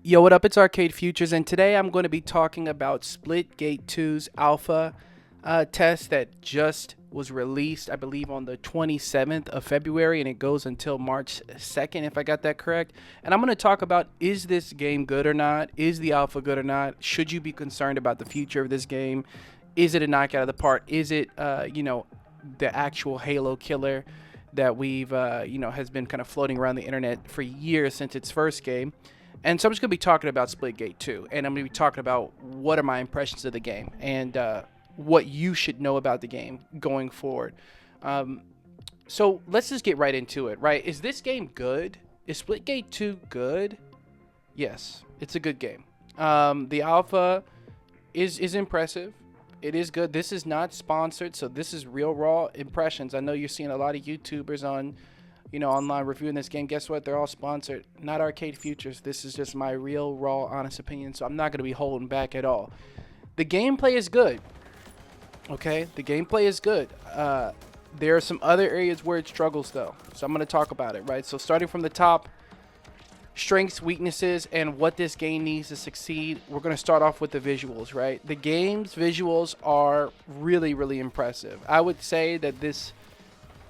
Yo, what up? It's Arcade Futures, and today I'm going to be talking about Splitgate 2's alpha test that just was released, I believe, on the 27th of February, and it goes until March 2nd, if I got that correct. And I'm going to talk about, is this game good or not? Is the alpha good or not? Should you be concerned about the future of this game? Is it a knockout of the park? Is it, the actual Halo killer that has been kind of floating around the internet for years since its first game? And so I'm just going to be talking about Splitgate 2, and I'm going to be talking about what are my impressions of the game and what you should know about the game going forward. Um, so let's just get right into it, right? Is this game good? Is Splitgate 2 good? Yes, it's a good game. The alpha is impressive. It is good. This is not sponsored, so this is real raw impressions. I know you're seeing a lot of YouTubers on online reviewing this game. Guess what? They're all sponsored. Not Arcade Futures. This is just my real, raw, honest opinion, so I'm not going to be holding back at all. The gameplay is good. Okay? The gameplay is good. There are some other areas where it struggles, though, so I'm going to talk about it, right? So starting from the top, strengths, weaknesses, and what this game needs to succeed, we're going to start off with the visuals, right? The game's visuals are really, really impressive. I would say that this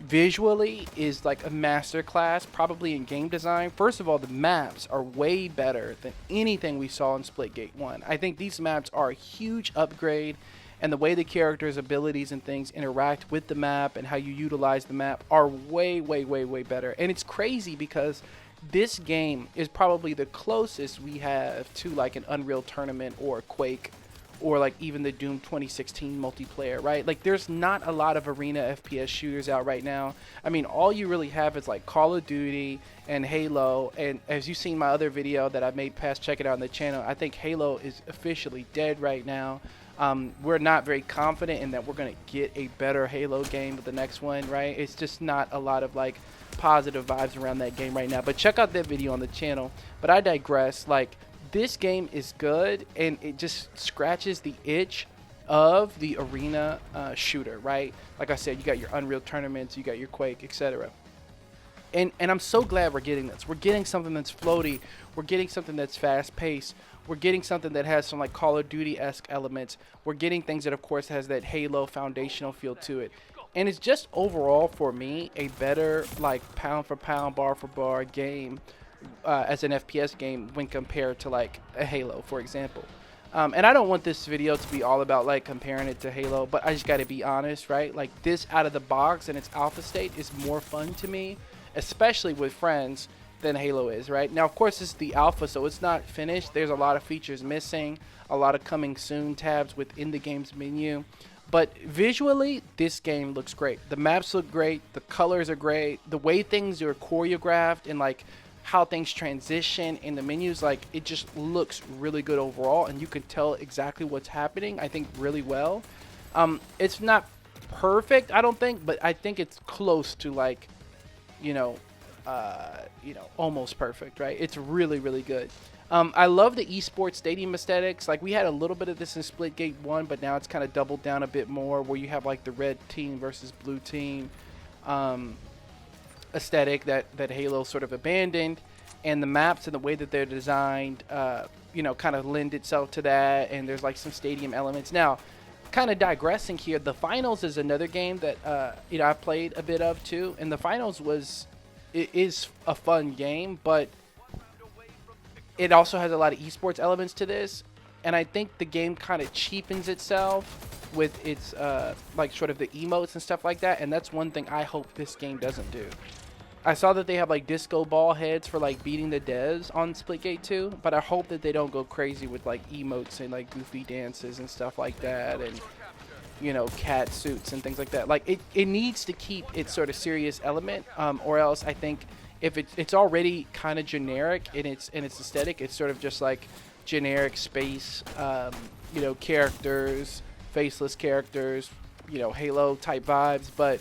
visually is like a master class probably in game design. First of all, the maps are way better than anything we saw in Splitgate 1. I think these maps are a huge upgrade, and the way the characters' abilities and things interact with the map and how you utilize the map are way, way, way, way better. And it's crazy because this game is probably the closest we have to like an Unreal Tournament or a Quake or like even the Doom 2016 multiplayer, right? Like there's not a lot of arena FPS shooters out right now. I mean, all you really have is like Call of Duty and Halo, and as you've seen my other video that I made past, check it out on the channel, I think Halo is officially dead right now. We're not very confident in that we're going to get a better Halo game with the next one, right? It's just not a lot of like positive vibes around that game right now. But check out that video on the channel. But I digress. Like, this game is good, and it just scratches the itch of the arena shooter, right? Like I said, you got your Unreal Tournaments, you got your Quake, etc. And I'm so glad we're getting this. We're getting something that's floaty. We're getting something that's fast-paced. We're getting something that has some like Call of Duty-esque elements. We're getting things that, of course, has that Halo foundational feel to it. And it's just overall, for me, a better like pound-for-pound, bar-for-bar game as an FPS game when compared to like a Halo, for example. And I don't want this video to be all about like comparing it to Halo, but I just got to be honest, right? Like this out of the box in its alpha state is more fun to me, especially with friends, than Halo is, right? Now, of course, it's the alpha, so it's not finished. There's a lot of features missing, a lot of coming soon tabs within the game's menu. But visually, this game looks great. The maps look great. The colors are great. The way things are choreographed and like how things transition in the menus, like it just looks really good overall, and you can tell exactly what's happening, I think, really well. It's not perfect, I don't think, but I think it's close to like, you know, almost perfect, right? It's really, really good. I love the esports stadium aesthetics. Like we had a little bit of this in Splitgate 1, but now it's kind of doubled down a bit more, where you have like the red team versus blue team aesthetic that Halo sort of abandoned, and the maps and the way that they're designed, kind of lend itself to that. And there's like some stadium elements. Now, kind of digressing here, the finals is another game that I played a bit of too, and the finals is a fun game, but it also has a lot of esports elements to this, and I think the game kind of cheapens itself with its like sort of the emotes and stuff like that, and that's one thing I hope this game doesn't do. I saw that they have like disco ball heads for like beating the devs on Splitgate 2, but I hope that they don't go crazy with like emotes and like goofy dances and stuff like that, and cat suits and things like that. Like it needs to keep its sort of serious element, or else I think if it's already kind of generic in its aesthetic, it's sort of just like generic space, characters, faceless characters, Halo type vibes, but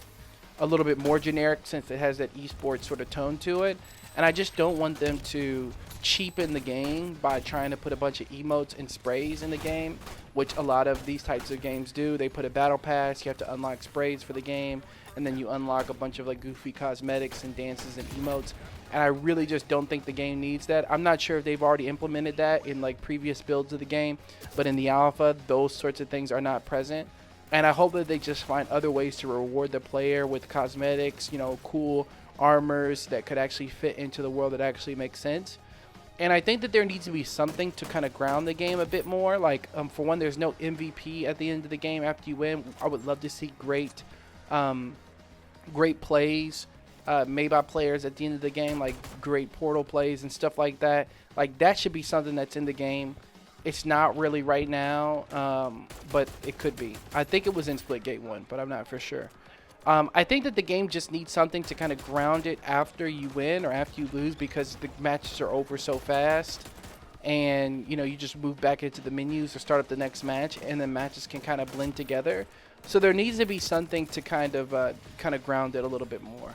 a little bit more generic since it has that esports sort of tone to it. And I just don't want them to cheapen the game by trying to put a bunch of emotes and sprays in the game, which a lot of these types of games do. They put a battle pass, you have to unlock sprays for the game, and then you unlock a bunch of like goofy cosmetics and dances and emotes. and I really just don't think the game needs that. I'm not sure if they've already implemented that in like previous builds of the game, but in the alpha, those sorts of things are not present. And I hope that they just find other ways to reward the player with cosmetics, cool armors that could actually fit into the world that actually makes sense. And I think that there needs to be something to kind of ground the game a bit more. Like, for one, there's no MVP at the end of the game after you win. I would love to see great plays made by players at the end of the game, like great portal plays and stuff like that. Like, that should be something that's in the game. It's not really right now, but it could be. I think it was in Splitgate 1, but I'm not for sure. I think that the game just needs something to kind of ground it after you win or after you lose, because the matches are over so fast, and you just move back into the menus or start up the next match, and then matches can kind of blend together. So there needs to be something to kind of ground it a little bit more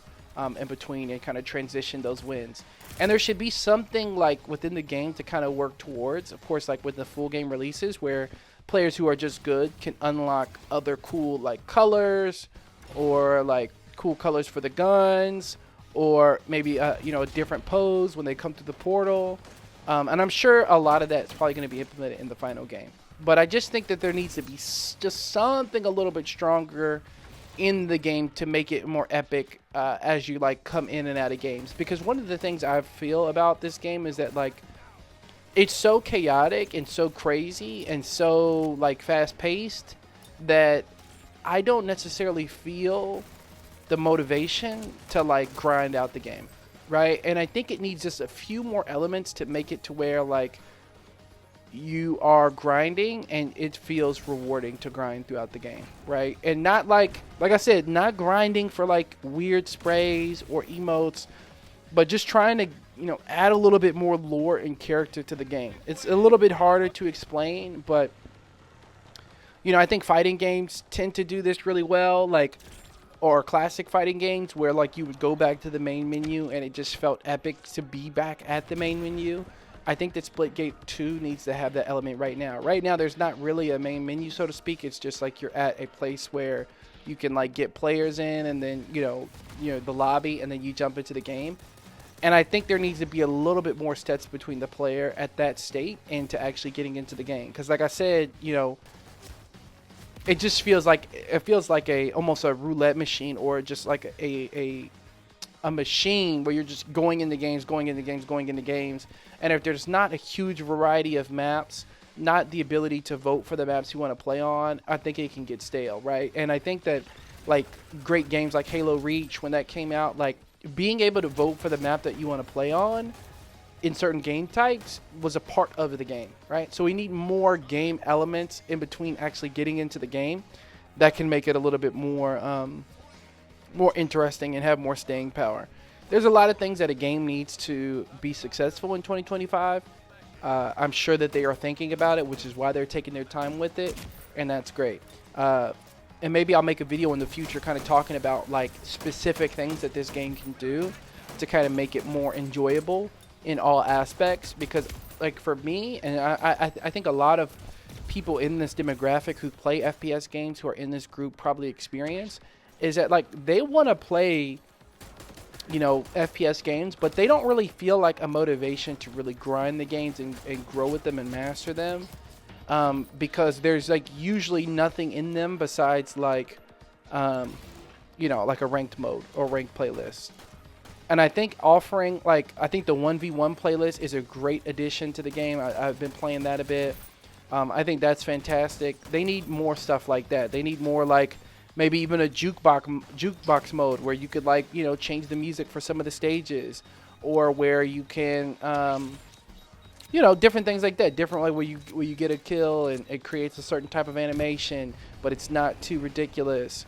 in between and kind of transition those wins. And there should be something like within the game to kind of work towards, of course, like with the full game releases, where players who are just good can unlock other cool like colors, or like cool colors for the guns, or maybe a different pose when they come through the portal. And I'm sure a lot of that is probably going to be implemented in the final game. But I just think that there needs to be just something a little bit stronger in the game to make it more epic as you like come in and out of games. Because one of the things I feel about this game is that like it's so chaotic and so crazy and so like fast paced that I don't necessarily feel the motivation to like grind out the game, right? And I think it needs just a few more elements to make it to where like you are grinding and it feels rewarding to grind throughout the game, right? And not like I said, not grinding for like weird sprays or emotes, but just trying to add a little bit more lore and character to the game. It's a little bit harder to explain, but I think fighting games tend to do this really well, like, or classic fighting games where like you would go back to the main menu and it just felt epic to be back at the main menu. I think that Splitgate 2 needs to have that element right now. Right now, there's not really a main menu, so to speak. It's just like you're at a place where you can like get players in, and then the lobby, and then you jump into the game. And I think there needs to be a little bit more steps between the player at that state and to actually getting into the game. Because like I said, it just feels like almost a roulette machine, or just like a machine where you're just going into games, and if there's not a huge variety of maps, not the ability to vote for the maps you want to play on, I think it can get stale, right? And I think that like great games like Halo Reach, when that came out, like being able to vote for the map that you want to play on in certain game types was a part of the game, right? So we need more game elements in between actually getting into the game that can make it a little bit more interesting and have more staying power. There's a lot of things that a game needs to be successful in 2025. I'm sure that they are thinking about it, which is why they're taking their time with it, and that's great. And maybe I'll make a video in the future kind of talking about like specific things that this game can do to kind of make it more enjoyable in all aspects. Because like for me, and I think a lot of people in this demographic who play FPS games, who are in this group, probably experience is that like they want to play FPS games, but they don't really feel like a motivation to really grind the games and grow with them and master them, because there's like usually nothing in them besides like like a ranked mode or ranked playlist. And I think offering I think the 1v1 playlist is a great addition to the game. I've been playing that a bit. I think that's fantastic. They need more stuff like that. They need more like maybe even a jukebox mode where you could change the music for some of the stages, or where you can different things like that. Different, like where you get a kill and it creates a certain type of animation, but it's not too ridiculous.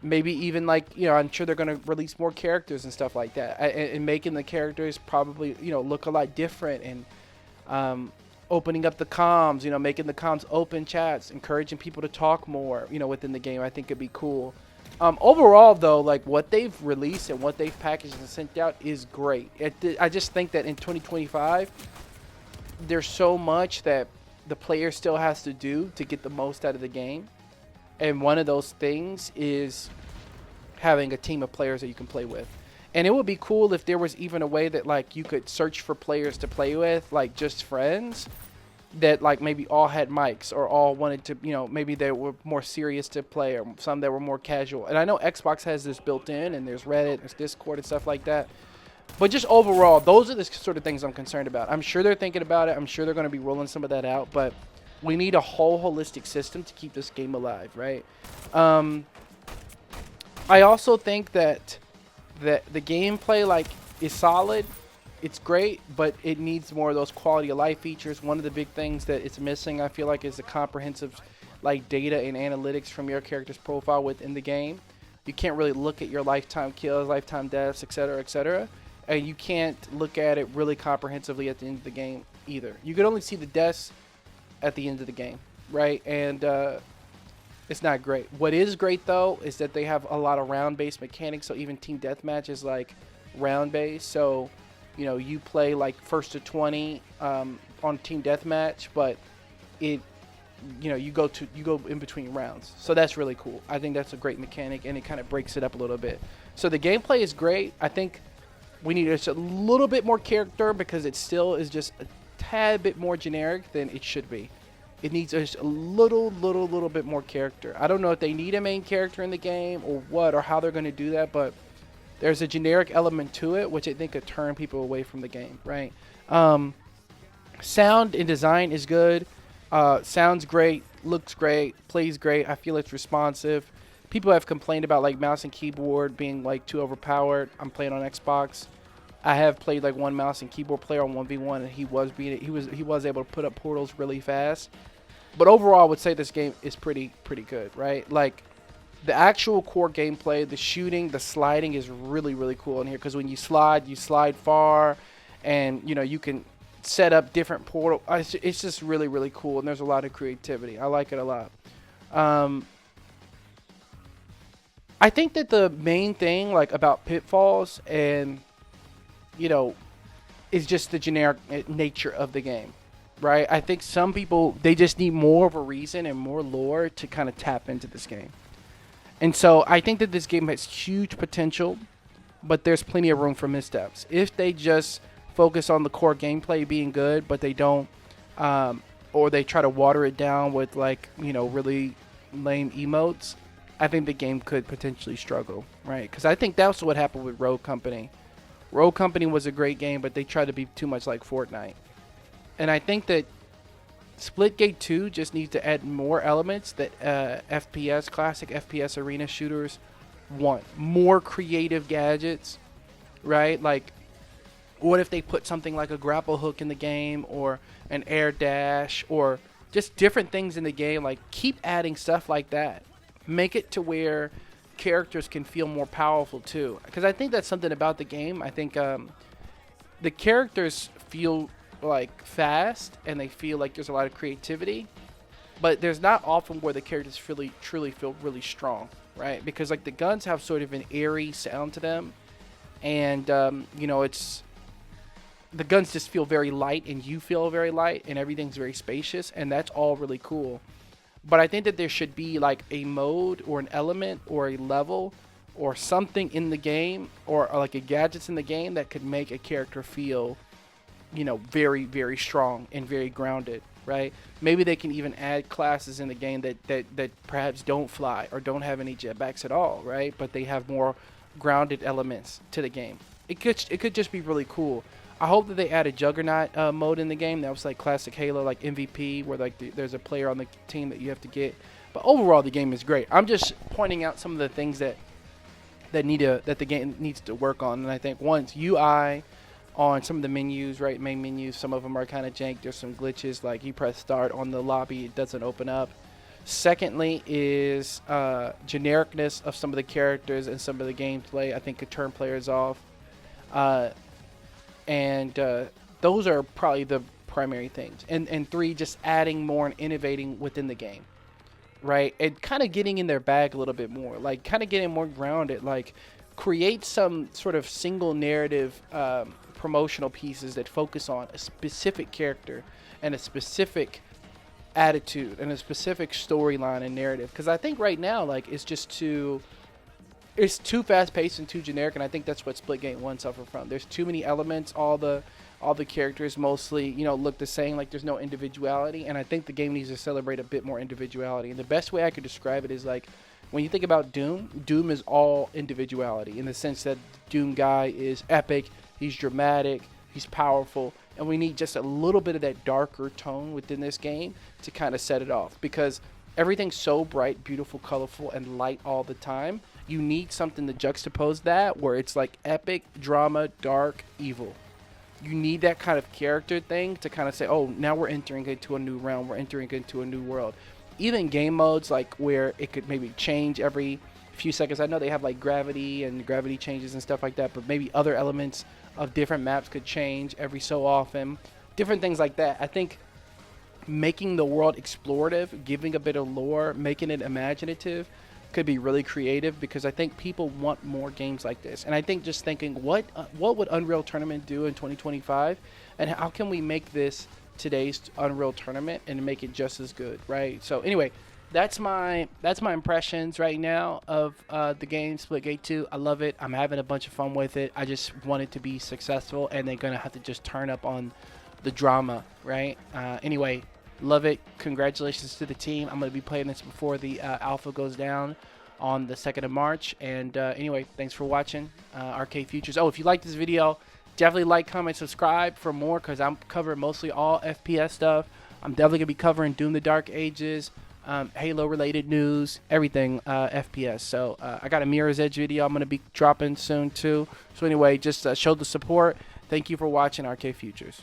Maybe even I'm sure they're going to release more characters and stuff like that, and making the characters probably look a lot different, and opening up the comms, making the comms open chats, encouraging people to talk more, within the game. I think it'd be cool. Overall, though, what they've released and what they've packaged and sent out is great. I just think that in 2025, there's so much that the player still has to do to get the most out of the game. And one of those things is having a team of players that you can play with. And it would be cool if there was even a way that like you could search for players to play with, like just friends that like maybe all had mics or all wanted to, maybe they were more serious to play or some that were more casual. And I know Xbox has this built in, and there's Reddit, there's Discord and stuff like that. But just overall, those are the sort of things I'm concerned about. I'm sure they're thinking about it. I'm sure they're going to be rolling some of that out, but we need a whole holistic system to keep this game alive, right? I also think that the gameplay like is solid. It's great, but it needs more of those quality of life features. One of the big things that it's missing, I feel like, is the comprehensive like data and analytics from your character's profile within the game. You can't really look at your lifetime kills, lifetime deaths, etc., and you can't look at it really comprehensively at the end of the game either. You can only see the deaths at the end of the game, right? And it's not great. What is great though is that they have a lot of round-based mechanics. So even team deathmatch is like round-based. So you play like first to 20 on team deathmatch, but it you go in between rounds. So that's really cool. I think that's a great mechanic, and it kind of breaks it up a little bit. So the gameplay is great. I think we need just a little bit more character because it still is just a tad bit more generic than it should be. It needs just a little bit more character. I don't know if they need a main character in the game or what, or how they're going to do that, but there's a generic element to it, which I think could turn people away from the game, right? Sound and design is good. Sounds great, looks great, plays great. I feel it's responsive. People have complained about like mouse and keyboard being like too overpowered. I'm playing on Xbox. I have played like one mouse and keyboard player on 1v1, and he was able to put up portals really fast. But overall, I would say this game is pretty good, right? Like the actual core gameplay, the shooting, the sliding is really cool in here, because when you slide far, and you can set up different portal. It's just really cool, and there's a lot of creativity. I like it a lot. I think that the main thing like about Pitfalls and is just the generic nature of the game, right? I think some people, they just need more of a reason and more lore to kind of tap into this game. And so I think that this game has huge potential, but there's plenty of room for missteps. If they just focus on the core gameplay being good, but they don't, or they try to water it down with like, really lame emotes, I think the game could potentially struggle, right? Because I think that's what happened with Rogue Company. Rogue Company was a great game, but they tried to be too much like Fortnite. And I think that Splitgate 2 just needs to add more elements that FPS, classic FPS arena shooters want. More creative gadgets, right? Like, what if they put something like a grapple hook in the game, or an air dash, or just different things in the game? Like, keep adding stuff like that. Make it to where characters can feel more powerful too, because I think that's something about the game. I think the characters feel like fast, and they feel like there's a lot of creativity, but there's not often where the characters truly feel really strong, right? Because like the guns have sort of an airy sound to them, and it's the guns just feel very light, and you feel very light, and everything's very spacious, and that's all really cool. But I think that there should be like a mode or an element or a level or something in the game, or like a gadgets in the game that could make a character feel, very strong and very grounded, right? Maybe they can even add classes in the game that perhaps don't fly or don't have any jetpacks at all, right? But they have more grounded elements to the game. It could just be really cool. I hope that they add a Juggernaut mode in the game. That was like classic Halo, like MVP, where like there's a player on the team that you have to get. But overall, the game is great. I'm just pointing out some of the things that the game needs to work on. And I think once UI on some of the menus, right, main menus, some of them are kind of jank. There's some glitches, like you press start on the lobby, it doesn't open up. Secondly is genericness of some of the characters and some of the gameplay. I think could turn players off. And those are probably the primary things. And three, just adding more and innovating within the game, right? And kind of getting in their bag a little bit more, like kind of getting more grounded, like create some sort of single narrative promotional pieces that focus on a specific character and a specific attitude and a specific storyline and narrative. Because I think right now, like, it's just too it's too fast paced and too generic, and I think that's what Splitgate 1 suffered from. There's too many elements. All the characters mostly, look the same. Like there's no individuality, and I think the game needs to celebrate a bit more individuality. And the best way I could describe it is like when you think about Doom, Doom is all individuality in the sense that the Doom guy is epic, he's dramatic, he's powerful, and we need just a little bit of that darker tone within this game to kind of set it off because everything's so bright, beautiful, colorful, and light all the time. You need something to juxtapose that where it's like epic, drama, dark, evil. You need that kind of character thing to kind of say, oh, now we're entering into a new realm. We're entering into a new world. Even game modes like where it could maybe change every few seconds. I know they have like gravity and gravity changes and stuff like that, but maybe other elements of different maps could change every so often. Different things like that. I think making the world explorative, giving a bit of lore, making it imaginative could be really creative because I think people want more games like this. And I think just thinking what would Unreal Tournament do in 2025 and how can we make this today's Unreal Tournament and make it just as good, right? So anyway, that's my impressions right now of the game Splitgate 2. I love it. I'm having a bunch of fun with it. I just want it to be successful, and they're gonna have to just turn up on the drama, right? Anyway, love it. Congratulations to the team. I'm gonna be playing this before the alpha goes down on the 2nd of March. And anyway, thanks for watching Arcade Futures. Oh, if you like this video, definitely like, comment, subscribe for more because I'm covering mostly all FPS stuff. I'm definitely gonna be covering Doom: The Dark Ages, Halo related news, everything FPS. So I got a Mirror's Edge video I'm gonna be dropping soon too. So anyway, just show the support. Thank you for watching Arcade Futures.